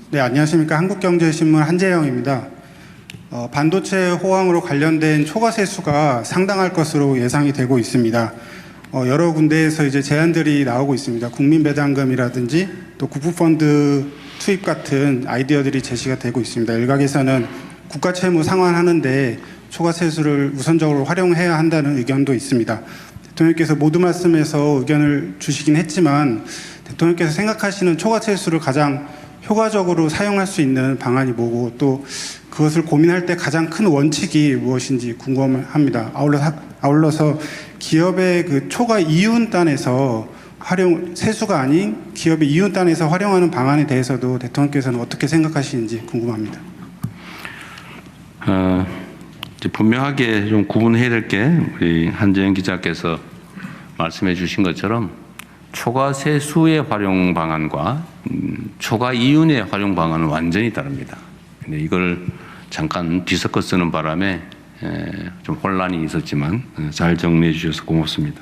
네, 안녕하십니까. 한국경제신문 한재영입니다. 반도체 호황으로 관련된 초과 세수가 상당할 것으로 예상이 되고 있습니다. 여러 군데에서 이제 제안들이 나오고 있습니다. 국민배당금이라든지 또 국부펀드 투입 같은 아이디어들이 제시가 되고 있습니다. 일각에서는 국가채무 상환하는데 초과 세수를 우선적으로 활용해야 한다는 의견도 있습니다. 대통령께서 모두 말씀에서 의견을 주시긴 했지만 대통령께서 생각하시는 초과 세수를 가장 효과적으로 사용할 수 있는 방안이 뭐고 또 그것을 고민할 때 가장 큰 원칙이 무엇인지 궁금합니다. 아울러서 기업의 그 초과 이윤단에서 세수가 아닌 기업의 이윤단에서 활용하는 방안에 대해서도 대통령께서는 어떻게 생각하시는지 궁금합니다. 이제 분명하게 좀 구분해야 될 게 우리 한재영 기자께서 말씀해 주신 것처럼 초과 세수의 활용 방안과 초과 이윤의 활용 방안은 완전히 다릅니다. 근데 이걸 잠깐 뒤섞어 쓰는 바람에 좀 혼란이 있었지만 잘 정리해 주셔서 고맙습니다.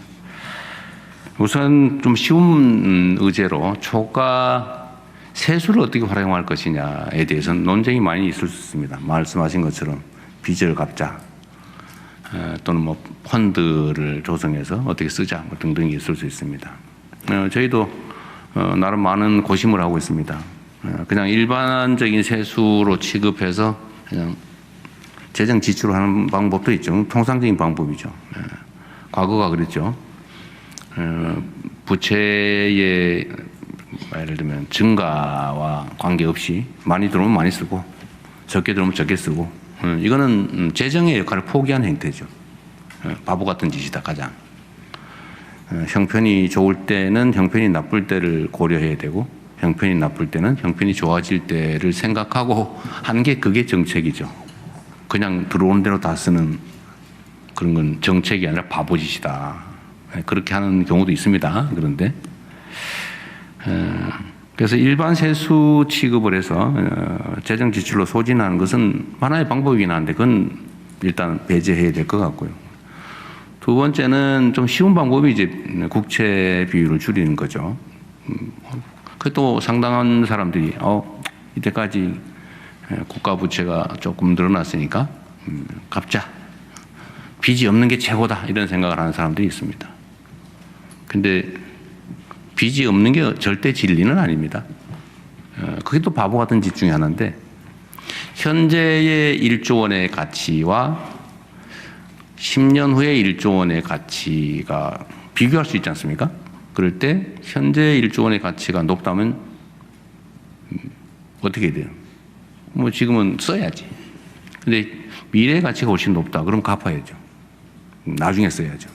우선 좀 쉬운 의제로 초과 세수를 어떻게 활용할 것이냐에 대해서는 논쟁이 많이 있을 수 있습니다. 말씀하신 것처럼 빚을 갚자 또는 뭐 펀드를 조성해서 어떻게 쓰자 뭐 등등이 있을 수 있습니다. 저희도 나름 많은 고심을 하고 있습니다. 그냥 일반적인 세수로 취급해서 그냥 재정 지출을 하는 방법도 있죠. 통상적인 방법이죠. 과거가 그랬죠. 부채의 예를 들면 증가와 관계없이 많이 들어오면 많이 쓰고 적게 들어오면 적게 쓰고 이거는 재정의 역할을 포기하는 행태죠. 바보 같은 짓이다 가장. 형편이 좋을 때는 형편이 나쁠 때를 고려해야 되고 형편이 나쁠 때는 형편이 좋아질 때를 생각하고 하는 게 그게 정책이죠. 그냥 들어오는 대로 다 쓰는 그런 건 정책이 아니라 바보짓이다. 그렇게 하는 경우도 있습니다. 그런데 그래서 일반 세수 취급을 해서 재정 지출로 소진하는 것은 하나의 방법이긴 한데 그건 일단 배제해야 될 것 같고요. 두 번째는 좀 쉬운 방법이 이제 국채 비율을 줄이는 거죠. 그것도 상당한 사람들이 이때까지 국가 부채가 조금 늘어났으니까 갚자. 빚이 없는 게 최고다 이런 생각을 하는 사람들이 있습니다. 근데 빚이 없는 게 절대 진리는 아닙니다. 그게 또 바보 같은 짓 중에 하나인데 현재의 1조 원의 가치와 10년 후에 1조 원의 가치가 비교할 수 있지 않습니까? 그럴 때 현재 1조 원의 가치가 높다면 어떻게 돼요? 뭐 지금은 써야지. 근데 미래의 가치가 훨씬 높다. 그럼 갚아야죠. 나중에 써야죠.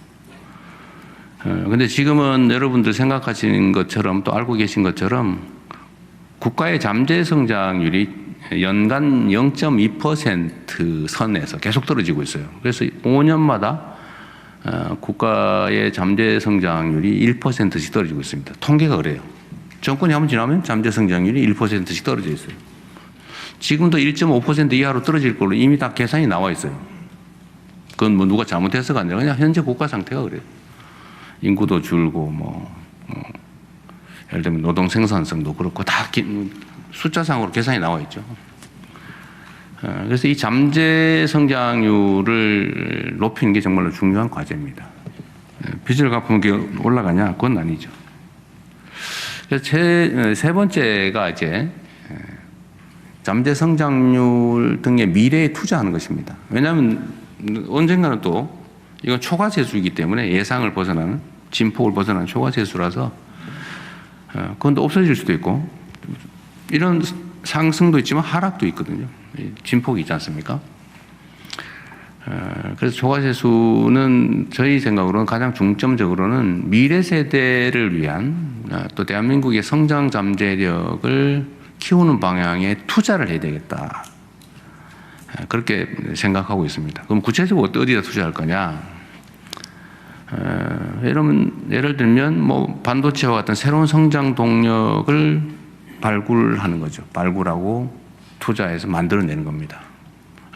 근데 지금은 여러분들 생각하시는 것처럼 또 알고 계신 것처럼 국가의 잠재 성장률이 연간 0.2% 선에서 계속 떨어지고 있어요. 그래서 5년마다 국가의 잠재 성장률이 1%씩 떨어지고 있습니다. 통계가 그래요. 정권이 한번 지나면 잠재 성장률이 1%씩 떨어져 있어요. 지금도 1.5% 이하로 떨어질 걸로 이미 다 계산이 나와 있어요. 그건 뭐 누가 잘못해서가 아니라 그냥 현재 국가 상태가 그래요. 인구도 줄고 예를 들면 노동 생산성도 그렇고 다 숫자상으로 계산이 나와 있죠. 그래서 이 잠재 성장률을 높이는 게 정말로 중요한 과제입니다. 빚을 갚으면 게 올라가냐? 그건 아니죠. 그래서 세 번째가 이제 잠재 성장률 등의 미래에 투자하는 것입니다. 왜냐하면 언젠가는 또 이건 초과세수이기 때문에 예상을 벗어나는 진폭을 벗어나는 초과세수라서 그건 또 없어질 수도 있고 이런 상승도 있지만 하락도 있거든요. 진폭이 있지 않습니까? 그래서 초과세수는 저희 생각으로는 가장 중점적으로는 미래 세대를 위한 또 대한민국의 성장 잠재력을 키우는 방향에 투자를 해야 되겠다. 그렇게 생각하고 있습니다. 그럼 구체적으로 어디다 투자할 거냐? 예를 들면 뭐 반도체와 같은 새로운 성장 동력을 발굴하는 거죠. 발굴하고 투자해서 만들어내는 겁니다.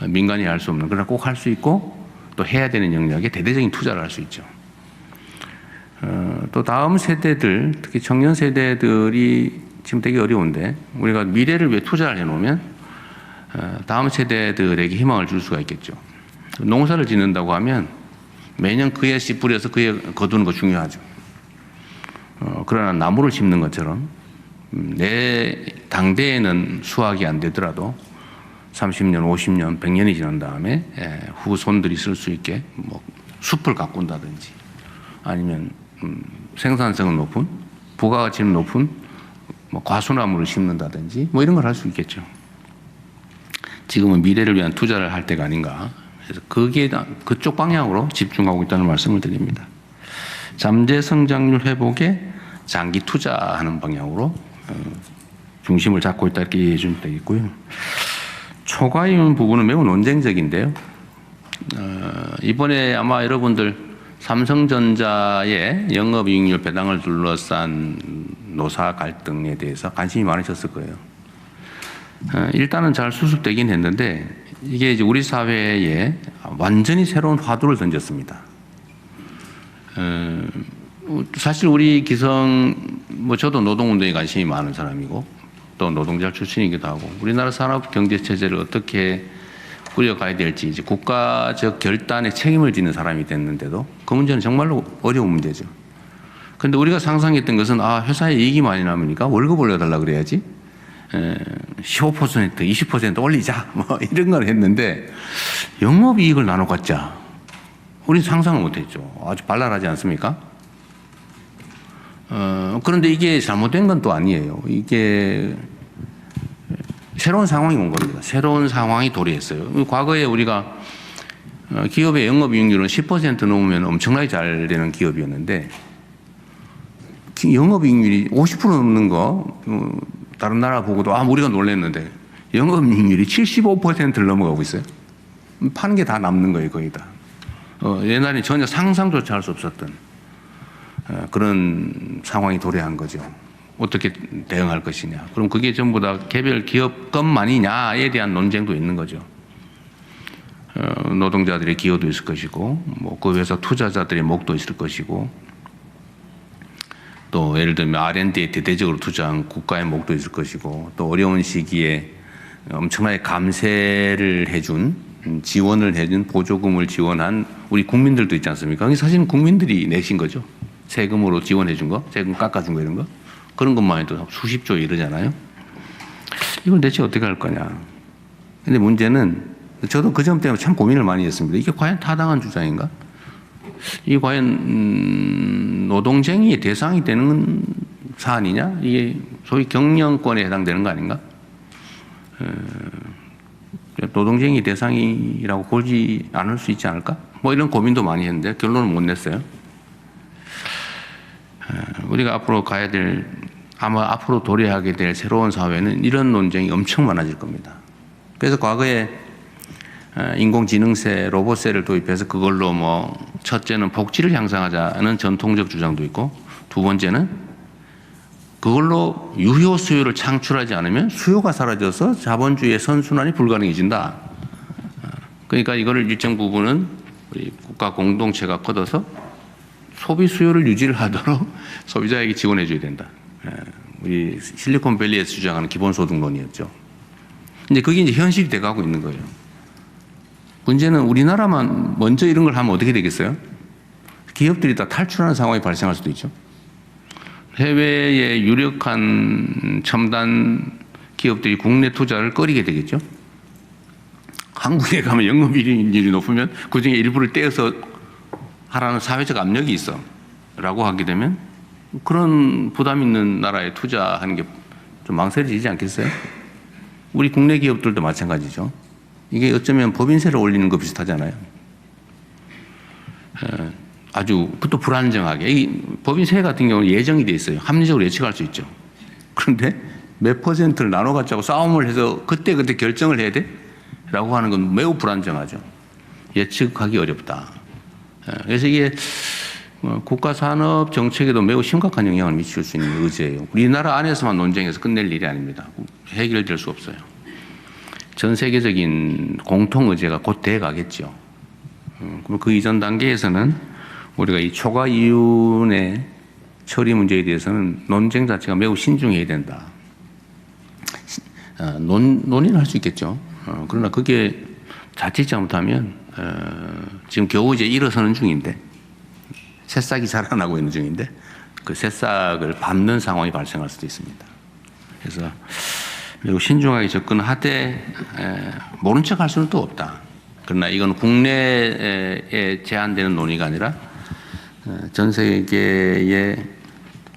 민간이 할 수 없는 그러나 꼭 할 수 있고 또 해야 되는 영역에 대대적인 투자를 할 수 있죠. 또 다음 세대들 특히 청년 세대들이 지금 되게 어려운데 우리가 미래를 위해 투자를 해놓으면 다음 세대들에게 희망을 줄 수가 있겠죠. 농사를 짓는다고 하면 매년 그에 씨 뿌려서 그에 거두는 거 중요하죠. 그러나 나무를 심는 것처럼 내 당대에는 수확이 안 되더라도 30년, 50년, 100년이 지난 다음에 후손들이 쓸 수 있게 뭐 숲을 가꾼다든지 아니면 생산성은 높은 부가가치는 높은 뭐 과수나무를 심는다든지 뭐 이런 걸 할 수 있겠죠. 지금은 미래를 위한 투자를 할 때가 아닌가. 그래서 그게 그쪽 방향으로 집중하고 있다는 말씀을 드립니다. 잠재 성장률 회복에 장기 투자하는 방향으로 중심을 잡고 있다 이렇게 이해해 주면 되겠고요. 초과이윤 부분은 매우 논쟁적인데요. 이번에 아마 여러분들 삼성전자의 영업이익률 배당을 둘러싼 노사 갈등에 대해서 관심이 많으셨을 거예요. 일단은 잘 수습되긴 했는데 이게 이제 우리 사회에 완전히 새로운 화두를 던졌습니다. 사실 우리 기성, 뭐 저도 노동운동에 관심이 많은 사람이고 또 노동자 출신이기도 하고 우리나라 산업 경제 체제를 어떻게 꾸려가야 될지 이제 국가적 결단에 책임을 지는 사람이 됐는데도 그 문제는 정말로 어려운 문제죠. 그런데 우리가 상상했던 것은 회사에 이익이 많이 남으니까 월급 올려달라 그래야지 15%, 20% 올리자 뭐 이런 걸 했는데 영업이익을 나눠 갖자. 우리는 상상을 못했죠. 아주 발랄하지 않습니까? 그런데 이게 잘못된 건 또 아니에요. 이게 새로운 상황이 온 겁니다. 새로운 상황이 도래했어요. 과거에 우리가 기업의 영업이익률은 10% 넘으면 엄청나게 잘 되는 기업이었는데 영업이익률이 50% 넘는 거 다른 나라 보고도 우리가 놀랐는데 영업이익률이 75%를 넘어가고 있어요. 파는 게 다 남는 거예요, 거의 다. 옛날에 전혀 상상조차 할 수 없었던 그런 상황이 도래한 거죠. 어떻게 대응할 것이냐. 그럼 그게 전부 다 개별 기업 것만이냐에 대한 논쟁도 있는 거죠. 노동자들의 기여도 있을 것이고, 뭐 그 회사 투자자들의 목도 있을 것이고, 또 예를 들면 R&D에 대대적으로 투자한 국가의 목도 있을 것이고, 또 어려운 시기에 엄청나게 감세를 해준, 지원을 해준 보조금을 지원한 우리 국민들도 있지 않습니까? 그게 사실은 국민들이 내신 거죠. 세금으로 지원해 준 거, 세금 깎아준 거 이런 거. 그런 것만 해도 수십조 이러잖아요. 이걸 대체 어떻게 할 거냐. 근데 문제는 저도 그 점 때문에 참 고민을 많이 했습니다. 이게 과연 타당한 주장인가? 이게 과연 노동쟁의의 대상이 되는 사안이냐? 이게 소위 경영권에 해당되는 거 아닌가? 노동쟁의 대상이라고 보지 않을 수 있지 않을까? 뭐 이런 고민도 많이 했는데 결론은 못 냈어요. 우리가 앞으로 가야 될, 아마 앞으로 도래하게 될 새로운 사회는 이런 논쟁이 엄청 많아질 겁니다. 그래서 과거에 인공지능세, 로봇세를 도입해서 그걸로 뭐 첫째는 복지를 향상하자는 전통적 주장도 있고 두 번째는 그걸로 유효 수요를 창출하지 않으면 수요가 사라져서 자본주의의 선순환이 불가능해진다. 그러니까 이거를 일정 부분은 우리 국가 공동체가 걷어서 소비 수요를 유지를 하도록 소비자에게 지원해 줘야 된다. 우리 실리콘밸리에서 주장하는 기본소득론이었죠. 이제 그게 이제 현실이 돼가고 있는 거예요. 문제는 우리나라만 먼저 이런 걸 하면 어떻게 되겠어요? 기업들이 다 탈출하는 상황이 발생할 수도 있죠. 해외의 유력한 첨단 기업들이 국내 투자를 꺼리게 되겠죠. 한국에 가면 영업이익률이 높으면 그중에 일부를 떼어서 하라는 사회적 압력이 있어 라고 하게 되면 그런 부담 있는 나라에 투자하는 게 좀 망설여지지 않겠어요? 우리 국내 기업들도 마찬가지죠. 이게 어쩌면 법인세를 올리는 거 비슷하잖아요. 아주 또 불안정하게. 이 법인세 같은 경우는 예정이 돼 있어요. 합리적으로 예측할 수 있죠. 그런데 몇 퍼센트를 나눠 갖자고 싸움을 해서 그때 결정을 해야 돼? 라고 하는 건 매우 불안정하죠. 예측하기 어렵다. 그래서 이게 국가 산업 정책에도 매우 심각한 영향을 미칠 수 있는 의제예요. 우리나라 안에서만 논쟁해서 끝낼 일이 아닙니다. 해결될 수 없어요. 전 세계적인 공통 의제가 곧 돼 가겠죠. 그럼 그 이전 단계에서는 우리가 이 초과 이윤의 처리 문제에 대해서는 논쟁 자체가 매우 신중해야 된다. 논의는 할 수 있겠죠. 그러나 그게 자칫 잘못하면 지금 겨우 이제 일어서는 중인데 새싹이 자라나고 있는 중인데 그 새싹을 밟는 상황이 발생할 수도 있습니다. 그래서 매우 신중하게 접근하되 모른 척 할 수는 또 없다. 그러나 이건 국내에 제한되는 논의가 아니라 전 세계의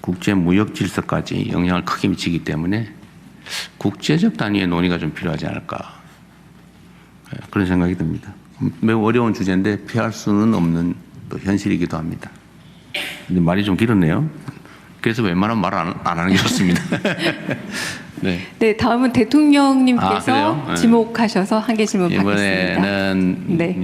국제 무역 질서까지 영향을 크게 미치기 때문에 국제적 단위의 논의가 좀 필요하지 않을까 그런 생각이 듭니다. 매우 어려운 주제인데 피할 수는 없는 또 현실이기도 합니다. 근데 말이 좀 길었네요. 그래서 웬만하면 말 안 하는 게 좋습니다. 네. 네, 다음은 대통령님께서 그래요? 네. 지목하셔서 한 개 질문 받겠습니다. 이번에는 네.